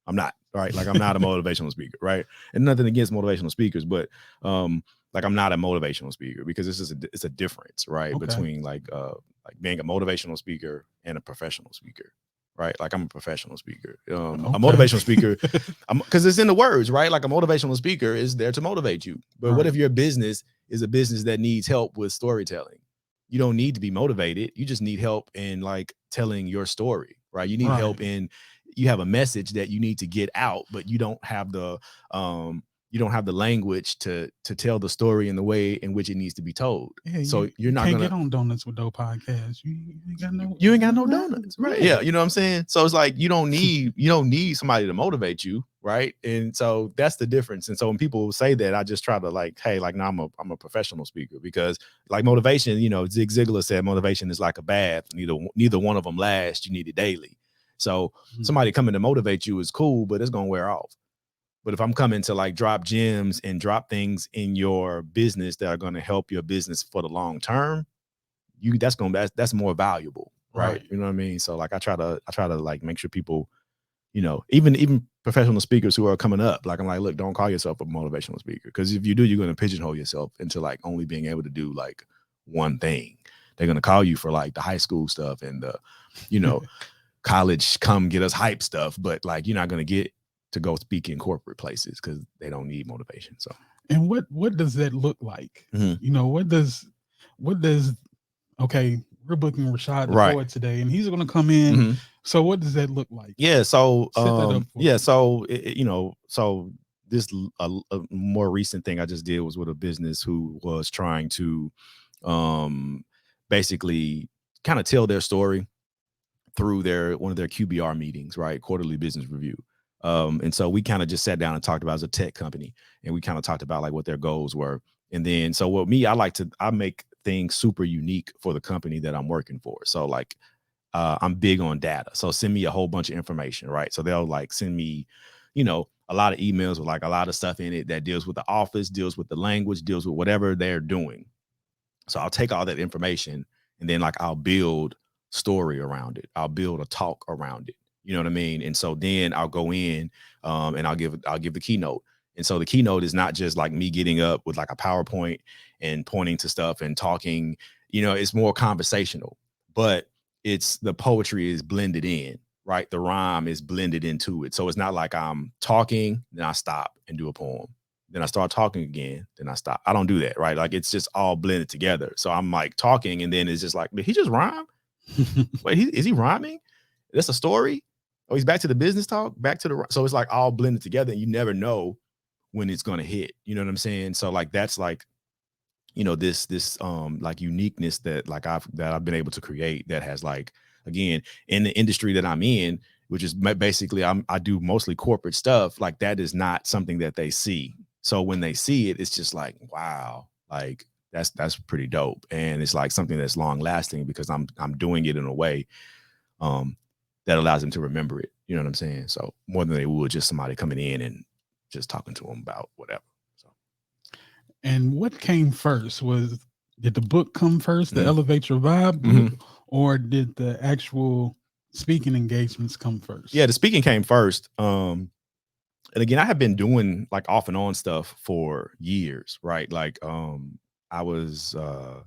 I'm not." Right? Like I'm not a motivational speaker, right? And nothing against motivational speakers, but like I'm not a motivational speaker because it's a difference, right, Okay. between like being a motivational speaker and a professional speaker. Right, like I'm a professional speaker. A Okay. motivational speaker, because it's in the words, right? Like a motivational speaker is there to motivate you. But what if Right. your business is a business that needs help with storytelling? You don't need to be motivated. You just need help in like telling your story, right? You need Right. help in, you have a message that you need to get out, but um you don't have the language to tell the story in the way in which it needs to be told. Yeah, So you're you not can't gonna, get on Donuts with Dough podcast. You ain't got no you ain't got no donuts, right? Yeah. Yeah, you know what I'm saying? So it's like you don't need somebody to motivate you, right? And so that's the difference. And so when people say that, I just try to like, hey, like now I'm a professional speaker, because like motivation, Zig Ziglar said motivation is like a bath. Neither one of them lasts. You need it daily. So somebody coming to motivate you is cool, but it's gonna wear off. But if I'm coming to like drop gems and drop things in your business that are going to help your business for the long term, that's more valuable, right? Right. You know what I mean? So like I try to like make sure people, even professional speakers who are coming up, like I'm like, look, don't call yourself a motivational speaker, because if you do, you're going to pigeonhole yourself into like only being able to do like one thing. They're going to call you for like the high school stuff and the, college come get us hype stuff, but like you're not going to get to go speak in corporate places because they don't need motivation. So, And what does that look like? Mhm. What does okay, we're booking Rashad the Right. Poet today, and he's going to come in. Mhm. So what does that look like? Yeah. So, Set that up for me. so this a more recent thing I just did was with a business who was trying to, um, basically kind of tell their story through one of their QBR meetings, right? Quarterly business review. And so we kind of just sat down and talked about, as a tech company, and we kind of talked about like what their goals were. And then, so what me, I make things super unique for the company that I'm working for. So like, I'm big on data. So send me a whole bunch of information, right? So they'll like send me, a lot of emails with like a lot of stuff in it that deals with the office, deals with the language, deals with whatever they're doing. So I'll take all that information, and then like I'll build story around it. I'll build a talk around it. You know what I mean? And so then I'll go in, and I'll give the keynote. And so the keynote is not just like me getting up with like a PowerPoint and pointing to stuff and talking. It's more conversational, but it's the poetry is blended in, right? The rhyme is blended into it. So it's not like I'm talking, then I stop and do a poem. Then I start talking again, then I stop. I don't do that, right? Like it's just all blended together. So I'm like talking, and then it's just like, did he just rhyme? Wait, is he rhyming? That's a story? Oh, he's back to the business talk, back to the, so it's like all blended together, and you never know when it's gonna hit. You know what I'm saying? So like that's like, this like uniqueness that like I've been able to create, that has like, again, in the industry that I'm in, which is basically I do mostly corporate stuff, like that is not something that they see. So when they see it, it's just like, wow, like that's pretty dope. And it's like something that's long lasting because I'm doing it in a way that allows them to remember it. You know what I'm saying? So more than they would just somebody coming in and just talking to them about whatever. So And what came first? Did the book come first, the Mhm. Elevate Your Vibe book, Mhm. or did the actual speaking engagements come first? Yeah, the speaking came first. And again, I have been doing like off and on stuff for years, right? Like I was uh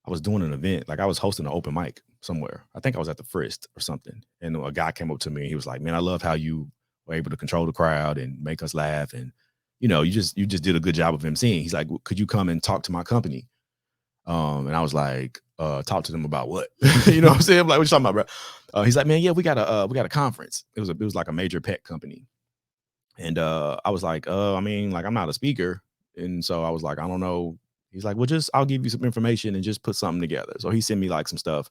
I was doing an event, like I was hosting an open mic somewhere. I think I was at the Frist or something. And a guy came up to me and he was like, "Man, I love how you were able to control the crowd and make us laugh. And you just did a good job of emceeing." He's like, "Could you come and talk to my company?" And I was like, talk to them about what? You know what I'm saying? I'm like, what you talking about, bro? He's like, "Man, yeah, we got a conference." It was like a major pet company. And I was like, I mean, like I'm not a speaker. And so I was like, I don't know. He's like, well, I'll give you some information and just put something together. So he sent me like some stuff,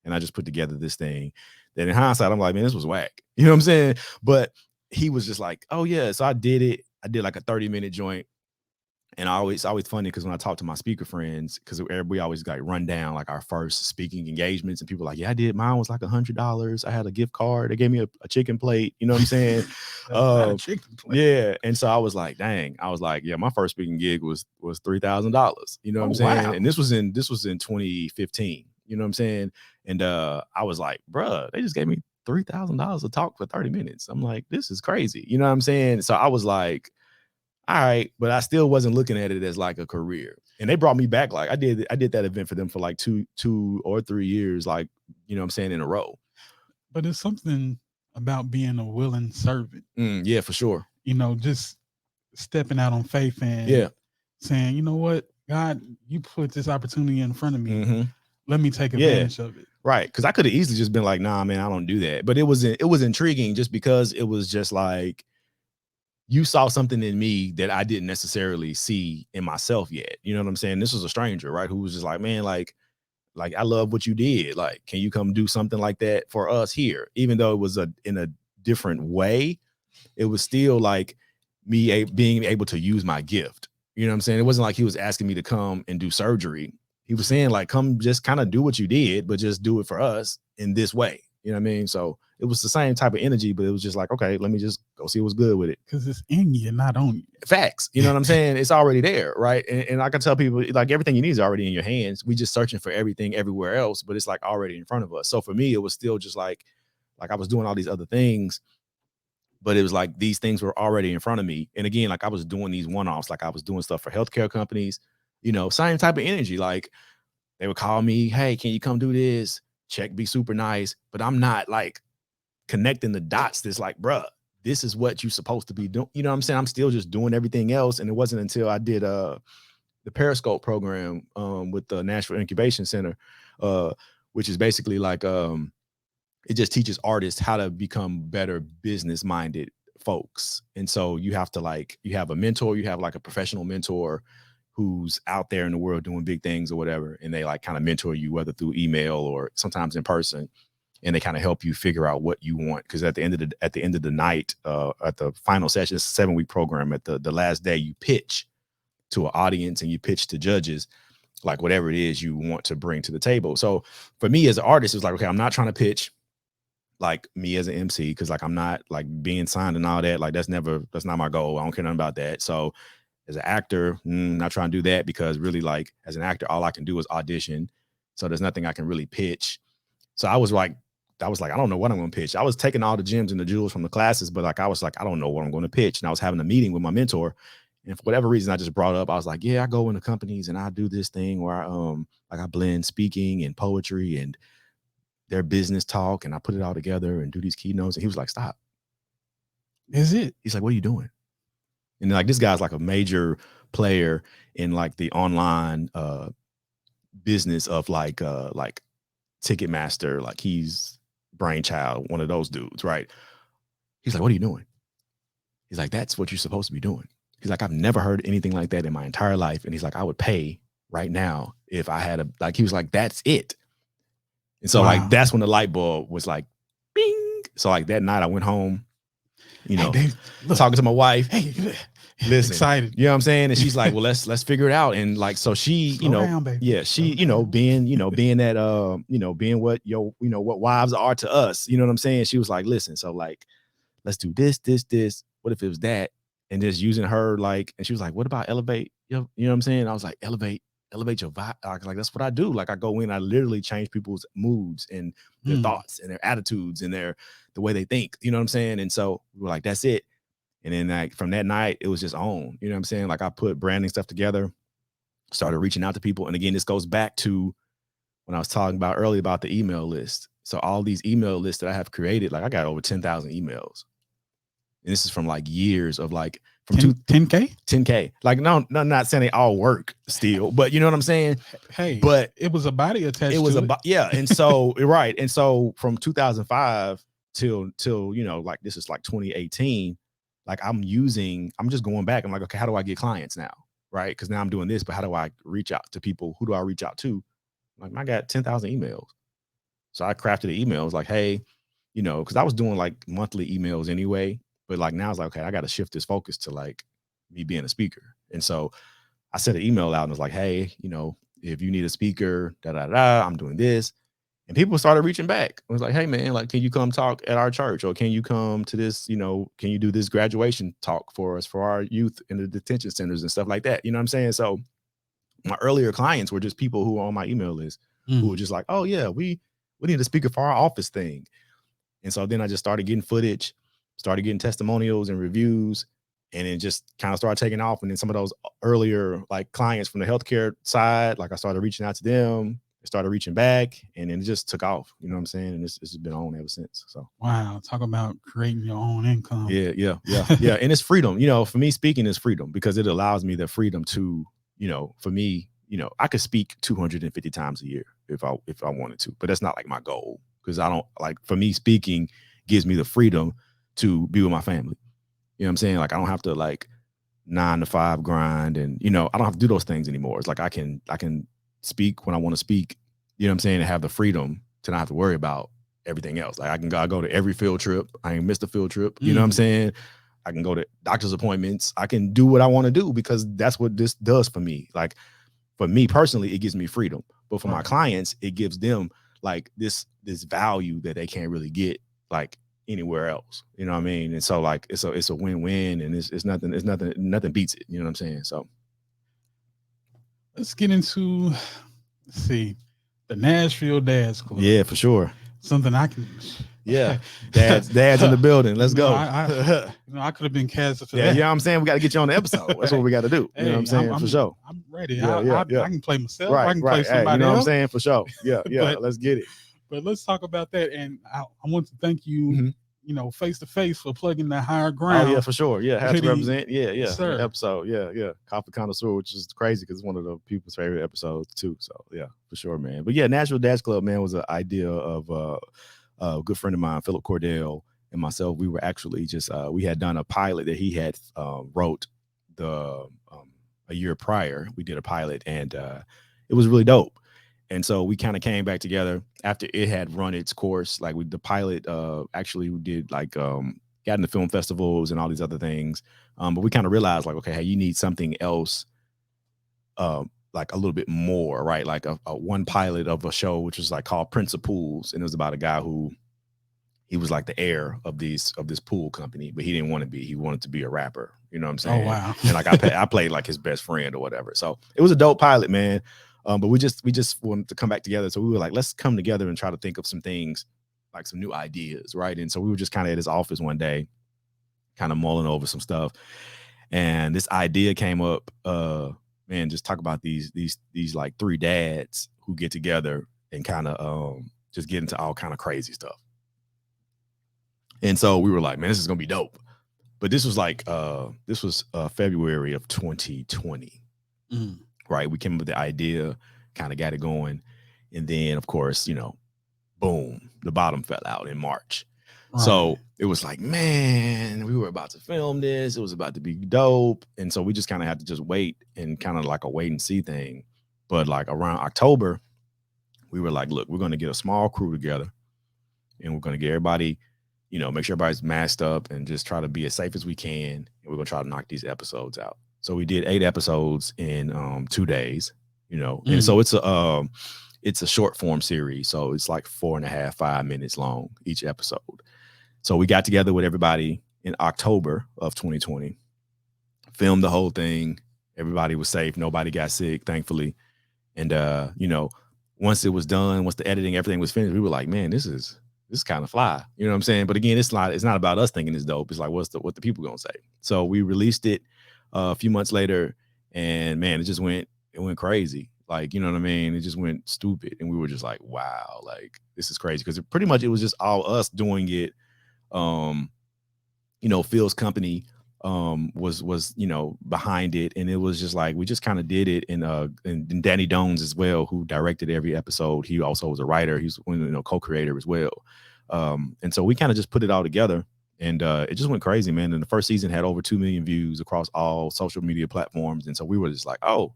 and I just put together this thing. Then in hindsight, I'm like, man, this was whack. You know what I'm saying? But he was just like, oh yeah. So I did it. I did like a 30-minute joint. And it's always funny because when I talk to my speaker friends, because we always like run down like our first speaking engagements, and people are like, yeah, I did. Mine was like $100. I had a gift card. They gave me a chicken plate. You know what I'm saying? Not a chicken plate. Yeah. And so I was like, dang. I was like, yeah, my first speaking gig was $3,000. You know what I'm saying? Wow. And this was in 2015. You know what I'm saying? And I was like, bruh, they just gave me $3,000 to talk for 30 minutes. I'm like, this is crazy. You know what I'm saying? So I was like, all right, but I still wasn't looking at it as like a career. And they brought me back. Like I did that event for them for like two or 3 years, like, you know what I'm saying, in a row. But it's something about being a willing servant. Yeah, for sure. You know, just stepping out on faith and Yeah. saying, you know what, God, you put this opportunity in front of me. Mm-hmm. Let me take advantage of it. Right. Because I could have easily just been like, nah, man, I don't do that. But it was intriguing just because it was just like, you saw something in me that I didn't necessarily see in myself yet. You know what I'm saying? This was a stranger, right? Who was just like, man, like I love what you did. Like, can you come do something like that for us here? Even though it was in a different way, it was still like me being able to use my gift. You know what I'm saying? It wasn't like he was asking me to come and do surgery. He was saying like, come just kind of do what you did, but just do it for us in this way. You know what I mean? So it was the same type of energy, but it was just like, okay, let me just go see what's good with it. Because it's in you, not on you. Facts. You know what I'm saying? It's already there, right? And I can tell people, like, everything you need is already in your hands. We just searching for everything everywhere else, but it's like already in front of us. So for me, it was still just like I was doing all these other things, but it was like these things were already in front of me. And again, like I was doing these one-offs, like I was doing stuff for healthcare companies, you know, same type of energy. Like they would call me, hey, can you come do this? Check be super nice. But I'm not like connecting the dots. That's like, bruh, this is what you're supposed to be doing. You know what I'm saying? I'm still just doing everything else. And it wasn't until I did the Periscope program with the Nashville Incubation Center, which is basically like it just teaches artists how to become better business minded folks. And so you have to you have a mentor, you have like a professional mentor who's out there in the world doing big things or whatever. And they like kind of mentor you, whether through email or sometimes in person. And they kind of help you figure out what you want. Because at the end of the night, at the final session, it's a 7-week program. At the last day, you pitch to an audience and you pitch to judges, like whatever it is you want to bring to the table. So for me as an artist, it's like, okay, I'm not trying to pitch like me as an MC, because like I'm not like being signed and all that. Like that's not my goal. I don't care nothing about that. So as an actor, not trying to do that, because really like as an actor, all I can do is audition. So there's nothing I can really pitch. So I was like, I don't know what I'm going to pitch. I was taking all the gems and the jewels from the classes, but like, I was like, I don't know what I'm going to pitch. And I was having a meeting with my mentor. And for whatever reason, I just brought up, I was like, yeah, I go into companies and I do this thing where I blend speaking and poetry and their business talk. And I put it all together and do these keynotes. And he was like, stop. Is it? He's like, what are you doing? And like, this guy's like a major player in like the online business of like Ticketmaster. Like he's Brainchild, one of those dudes, right? He's like, what are you doing? He's like, that's what you're supposed to be doing. He's like, I've never heard anything like that in my entire life. And he's like, I would pay right now if I had he was like, that's it. And so like, that's when the light bulb was like, bing. So like that night I went home, you know, hey, babe, talking to my wife. Hey, listen, excited. You know what I'm saying? And she's like, well, let's figure it out. And like, so she, Slow down, baby. Yeah, she, being that, being what what wives are to us, you know what I'm saying? She was like, listen, so like, let's do this. What if it was that? And just using her, like, and she was like, what about elevate? You know what I'm saying? I was like, elevate your vibe. Like, that's what I do. Like, I go in, I literally change people's moods and their thoughts and their attitudes and the way they think, you know what I'm saying? And so we were like, that's it. And then like from that night, it was just on, you know what I'm saying? Like I put branding stuff together, started reaching out to people. And again, this goes back to when I was talking about earlier about the email list. So all these email lists that I have created, like I got over 10,000 emails. And this is from like years of like from 10K? 10K. Like, no, not saying they all work still, but you know what I'm saying? Hey, but it was a body attached. It was yeah. And so, right. And so from 2005 till, like this is like 2018, like I'm just going back. I'm like, okay, how do I get clients now? Right. Because now I'm doing this, but how do I reach out to people? Who do I reach out to? Like I got 10,000 emails. So I crafted the emails like, hey, because I was doing like monthly emails anyway. But like now it's like, okay, I got to shift this focus to like me being a speaker. And so I sent an email out and was like, hey, if you need a speaker, I'm doing this. And people started reaching back. It was like, hey man, like, can you come talk at our church? Or can you come to this, can you do this graduation talk for us for our youth in the detention centers and stuff like that? You know what I'm saying? So my earlier clients were just people who were on my email list who were just like, oh yeah, we need a speaker for our office thing. And so then I just started getting footage, started getting testimonials and reviews, and then just kind of started taking off. And then some of those earlier like clients from the healthcare side, like I started reaching out to them, they started reaching back, and then it just took off. You know what I'm saying? And it's been on ever since. So wow, talk about creating your own income. Yeah. And it's freedom. For me, speaking is freedom because it allows me the freedom to, for me, I could speak 250 times a year if I wanted to, but that's not like my goal because I don't like, for me, speaking gives me the freedom to be with my family. You know what I'm saying? Like I don't have to like 9 to 5 grind and, I don't have to do those things anymore. It's like I can speak when I want to speak, you know what I'm saying, and have the freedom to not have to worry about everything else. Like I go to every field trip. I ain't missed a field trip. You know what I'm saying? I can go to doctor's appointments. I can do what I want to do because that's what this does for me. Like for me personally, it gives me freedom. But for my clients, it gives them like this value that they can't really get like anywhere else. You know what I mean? And so like it's a win-win, and it's nothing beats it. You know what I'm saying? So let's get into the Nashville Dads Club. Yeah, for sure. Something I can. Yeah, dads in the building. Let's go. I could have been casted for that. Yeah, you know what I'm saying? We got to get you on the episode. That's what we got to do. You know what I'm saying? For sure. I'm ready. I can play myself. Right, I can play somebody you know else. what I'm saying? For sure. Yeah, let's get it. But let's talk about that. And I want to thank you, face to face for plugging that higher ground. Oh, yeah, for sure. Yeah, have to represent. Yeah. Sir. Episode. Yeah. Coffee Connoisseur, which is crazy because it's one of the people's favorite episodes too. So, yeah, for sure, man. But yeah, Nashville Dads Club, man, was an idea of a good friend of mine, Philip Cordell, and myself. We were actually just we had done a pilot that he had wrote a year prior. We did a pilot, and it was really dope. And so we kind of came back together after it had run its course. Like the pilot actually we did like got into film festivals and all these other things. But we kind of realized like, okay, hey, you need something else like a little bit more, right? Like a one pilot of a show, which was like called Prince of Pools. And it was about a guy who he was like the heir of this pool company, but he didn't want to be. He wanted to be a rapper. You know what I'm saying? Oh, wow. And like I played like his best friend or whatever. So it was a dope pilot, man. But we just wanted to come back together. So we were like, let's come together and try to think of some things, like some new ideas, right? And so we were just kind of at his office one day, kind of mulling over some stuff. And this idea came up, man, just talk about these like 3 dads who get together and kind of just get into all kind of crazy stuff. And so we were like, man, this is gonna be dope. But this was like February of 2020. Right. We came up with the idea, kind of got it going. And then of course, boom, the bottom fell out in March. Right. So it was like, man, we were about to film this. It was about to be dope. And so we just kind of had to just wait and kind of like a wait and see thing. But like around October, we were like, look, we're going to get a small crew together and we're going to get everybody, make sure everybody's masked up and just try to be as safe as we can. And we're going to try to knock these episodes out. So we did 8 episodes in 2 days, and so it's a short form series. So it's like 4.5, 5 minutes long each episode. So we got together with everybody in October of 2020, filmed the whole thing. Everybody was safe. Nobody got sick, thankfully. And, once it was done, once the editing, everything was finished, we were like, man, this is kind of fly. You know what I'm saying? But again, it's not about us thinking it's dope. It's like, what the people gonna say? So we released it a few months later, and man, it went crazy. Like, you know what I mean? It just went stupid. And we were just like, wow, like this is crazy. Because pretty much it was just all us doing it. Phil's company was behind it. And it was just like, we just kind of did it. And Danny Dones as well, who directed every episode. He also was a writer. He's co-creator as well. And so we kind of just put it all together. And it just went crazy, man. And the first season had over 2 million views across all social media platforms. And so we were just like, oh,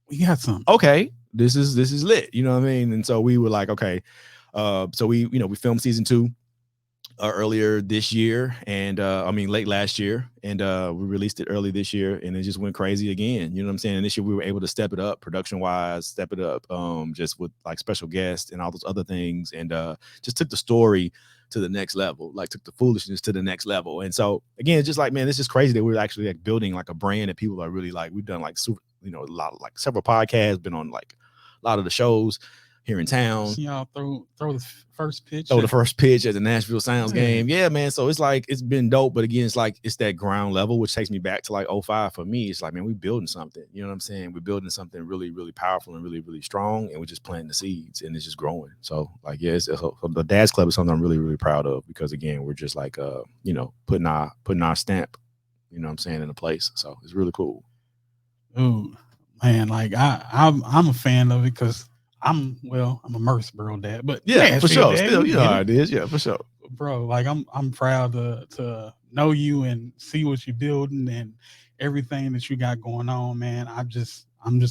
we got some. Okay, this is lit. You know what I mean? And so we were like, okay. So we filmed season 2. earlier this year, and I mean late last year, and we released it early this year, and it just went crazy again. You know what I'm saying? And this year we were able to step it up production wise, step it up, just with like special guests and all those other things, and just took the story to the next level, like took the foolishness to the next level. And so again, it's just like, man, it's just crazy that we're actually like building like a brand that people are really like. We've done like super, you know, a lot of like several podcasts, been on like a lot of the shows here in town. See y'all throw the first pitch. Throw the first pitch at the Nashville Sounds game. Yeah, man. So it's like, it's been dope. But again, it's like, it's that ground level, which takes me back to like 05 for me. It's like, man, we building something. You know what I'm saying? We're building something really, really powerful and really, really strong. And we're just planting the seeds, and it's just growing. So like, yeah, the Dad's Club is something I'm really, really proud of, because again, we're just like, you know, putting our stamp, you know what I'm saying, in a place. So it's really cool. Ooh, man, like I'm a fan of it, because I'm a Murfreesboro dad, but yeah, for sure. Dad, Still, you know how it is. Yeah, for sure, bro. Like I'm proud to know you and see what you're building and everything that you got going on, man. I'm just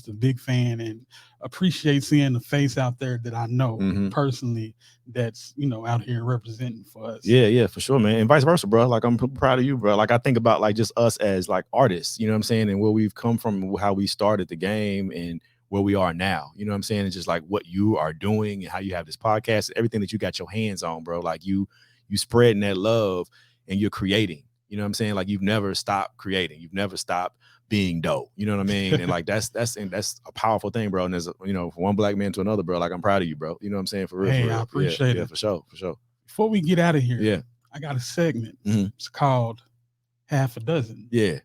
a big fan and appreciate seeing the face out there that I know personally, that's, you know, out here representing for us. Yeah, for sure, man. And vice versa, bro. Like, I'm proud of you, bro. Like, I think about like just us as like artists, you know what I'm saying, and where we've come from, how we started the game, and where we are now. You know what I'm saying? It's just like what you are doing and how you have this podcast, everything that you got your hands on, bro. Like you spreading that love, and you're creating. You know what I'm saying? Like, you've never stopped creating. You've never stopped being dope. You know what I mean? And like that's a powerful thing, bro. And there's, you know, from one black man to another, bro. Like, I'm proud of you, bro. You know what I'm saying? For real. Hey, for real. I appreciate it. Yeah, for sure. Before we get out of here, yeah, I got a segment. It's called Half a Dozen. Yeah.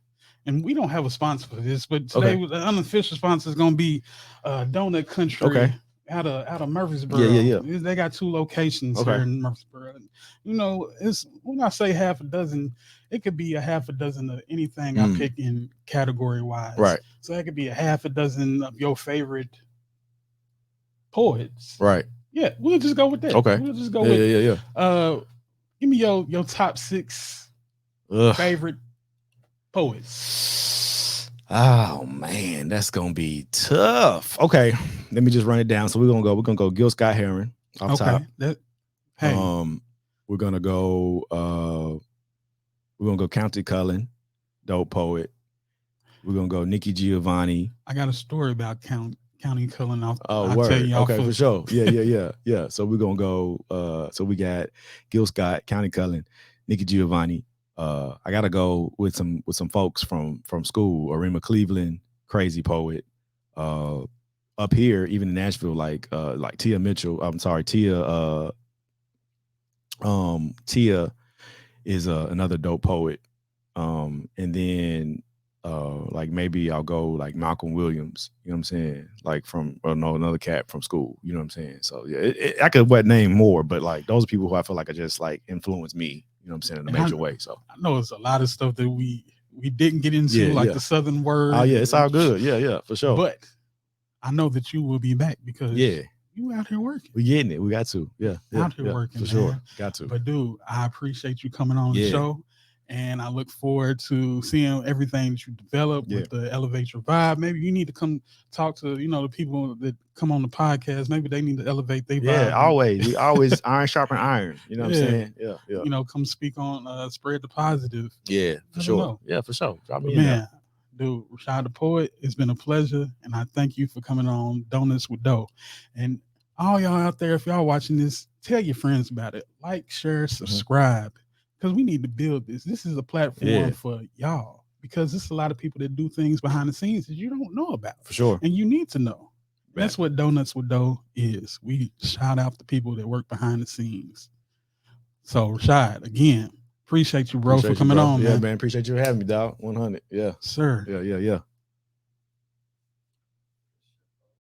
And we don't have a sponsor for this, but today the unofficial sponsor is gonna be Donut Country out of Murfreesboro. Yeah. They got 2 locations here in Murfreesboro. You know, it's when I say half a dozen, it could be a half a dozen of anything I pick in category wise. Right. So it could be a half a dozen of your favorite poets. Right. Yeah, we'll just go with that. Okay. We'll just go with yeah. Give me your top 6 favorite poets. Oh man, that's gonna be tough. Okay, let me just run it down. So we're gonna go Gil Scott Heron off top. We're gonna go County Cullen, dope poet. We're gonna go Nikki Giovanni. I got a story about County Cullen. I'll tell you. Okay, for sure. Yeah. So we're gonna go. So we got Gil Scott, County Cullen, Nikki Giovanni. I gotta go with some folks from school. Arima Cleveland, crazy poet. Up here, even in Nashville, like Tia Mitchell. I'm sorry, Tia. Tia is another dope poet. And then like maybe I'll go like Malcolm Williams. You know what I'm saying? Like from another cat from school. You know what I'm saying? So yeah, I could name more, but like those are people who I feel like are just like influence me. You know what I'm saying, in a major way. So I know it's a lot of stuff that we didn't get into, the Southern word. Oh yeah, it's all good. Yeah, for sure. But I know that you will be back, because you out here working. We getting it. We got to. Yeah. Out here working, for sure. Got to. But dude, I appreciate you coming on the show. And I look forward to seeing everything that you develop with the Elevate Your Vibe. Maybe you need to come talk to, you know, the people that come on the podcast. Maybe they need to elevate their vibe. Yeah, always. We always iron sharpen iron. You know what I'm saying? Yeah. You know, come speak on Spread the Positive. Yeah, for sure. Yeah, for sure. Drop me in. Dude, Rashad Tha Poet, it's been a pleasure. And I thank you for coming on Donuts with Dough. And all y'all out there, if y'all watching this, tell your friends about it. Like, share, subscribe. Because we need to build this. This is a platform for y'all, because there's a lot of people that do things behind the scenes that you don't know about. For sure. And you need to know. That's what Donuts with Dough is. We shout out the people that work behind the scenes. So Rashad, again, appreciate you, bro, for coming on. Yeah, man. Appreciate you having me, dog. 100. Yeah. Sir. Yeah.